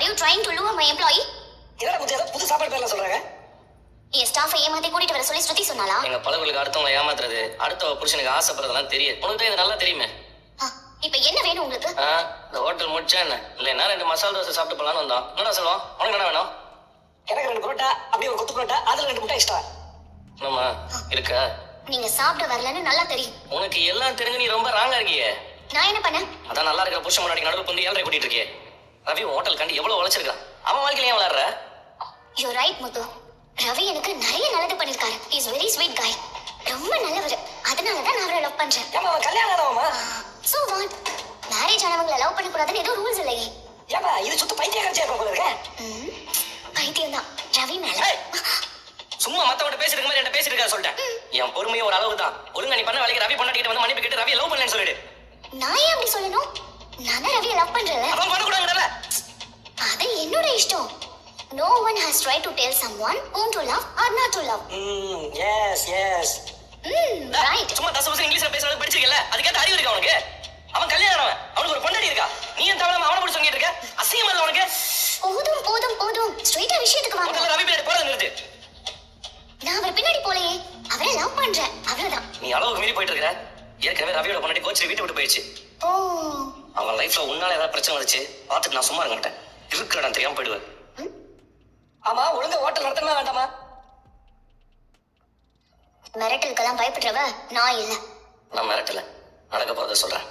you trying to lure my employee? என்னடா முத்து புது சாப்பாடு பேர்ல சொல்றாங்க? என் ஸ்டாஃபை ஏமாத்தி கூட்டிட்டு வர சொல்லி ஸ்ருதி சொன்னாலா? எங்க பழகுகளுக்கு அடுத்தவங்க ஏமாத்துறது, அடுத்த புருஷனுக்கு ஆசைப்படுறதெல்லாம் தெரியும். உனக்கு தான் இது நல்லா தெரியுமே. இப்ப என்ன வேணும் உங்களுக்கு? இந்த ஹோட்டல் முடிச்சா என்ன? இல்லைன்னா 2 மசாலா தோசை சாப்பிட்டு போலான்னு வந்தோம். என்னடா சொல்லுவோம்? உனக்கு என்ன வேணும்? எனக்கு 2 புரோட்டா, அப்படியே ஒரு கொத்து புரோட்டா, அதுல 2 முட்டை எக்ஸ்ட்ரா. ஆமா இருக்கா? நீங்க சாப்பிட வரலன்னு நல்லா தெரியும். உனக்கு எல்லாம் தெரிஞ்சு நீ ரொம்ப ராங்கா இருக்கியே. நான் என்ன பண்ணேன்? அதான் நல்லா இருக்கிற புருஷன் முன்னாடி நடுவில் வந்து ஏழரை கூட்டிட்டு இருக்கே. ரவி ஹோட்டல் கண்டு எவ்வளவு உழைச்சிருக்கான். அவன் வாழ்க்கையில ஏன் விளையாடுற? யூ ரைட் முத்து. ரவி எனக்கு நிறைய நல்லது பண்ணிருக்காரு. ஹி இஸ் வெரி ஸ்வீட் காய். ரொம்ப நல்லவர். அதனால தான் நான் அவரை லவ் பண்றேன். ஏமா கல்யாணம் ஆனவமா? So what? மேரேஜ் ஆனவங்கள லவ் பண்ண கூடாதுன்னு ஏதோ ரூல்ஸ் இல்லையே. ஏமா இது சுத்த பைத்திய கட்சியா போல இருக்க? பைத்தியம் தான். ரவி மேல. சும்மா மத்தவங்க பேசிட்டு இருக்க மாதிரி என்ன பேசிட்டு இருக்கா சொல்லிட்டேன். என் பொறுமையே ஒரு அளவு தான். ஒழுங்கா நீ பண்ண வேலைக்கு ரவி பொண்டாட்டிட்ட வந்து மன்னிப்பு கேட்டு ரவி லவ் பண்ணலன்னு சொல்லிடு. நான் ஏன் அப்படி சொல்லணும்? நான் ரவியை லவ் பண்றேன். அவன் பண்ண கூடாதுங்கறல. அது என்னோட இஷ்டம். No one has tried to tell someone whom to love or not to love. yes. Right. சும்மா தசவசம் இங்கிலீஷ்ல பேசுறது படிச்சிருக்கல. அதுக்கேத்த அறிவு இருக்கா உனக்கு? அவன் கல்யாணம் ஆனவன். அவனுக்கு ஒரு பொண்டாட்டி இருக்கா. நீ ஏன் தவளமா அவன போட்டு சொல்லிட்டு இருக்க? அசிங்கமா இல்ல உனக்கு? போதும். ஸ்ட்ரைட்டா விஷயத்துக்கு வாங்க. முதல்ல ரவி பின்னாடி போறத நிறுத்து. நான் அவர் பின்னாடி போலையே. அவரை லவ் பண்றேன். அவ்வளவுதான். நீ அளவுக்கு மீறி போயிட்டு இருக்க. ஏற்கனவே ரவியோட பொண்டாட்டி கோச்சிட்டு வீட்டு விட்டு போயிடுச்சு. அவன் லைஃப்ல உன்னால ஏதாவது பிரச்சனை வந்துச்சு பார்த்துட்டு நான் சும்மா இருக்க மாட்டேன். இருக்கிற இடம் தெரியாம போயிடுவேன். ஆமா ஒழுங்கா ஹோட்டல் நடத்தணுமா வேண்டாமா? மிரட்டலுக்கெல்லாம் பயப்படுறவ நான் இல்ல. நான் மிரட்டல, நடக்க போறத சொல்றேன்.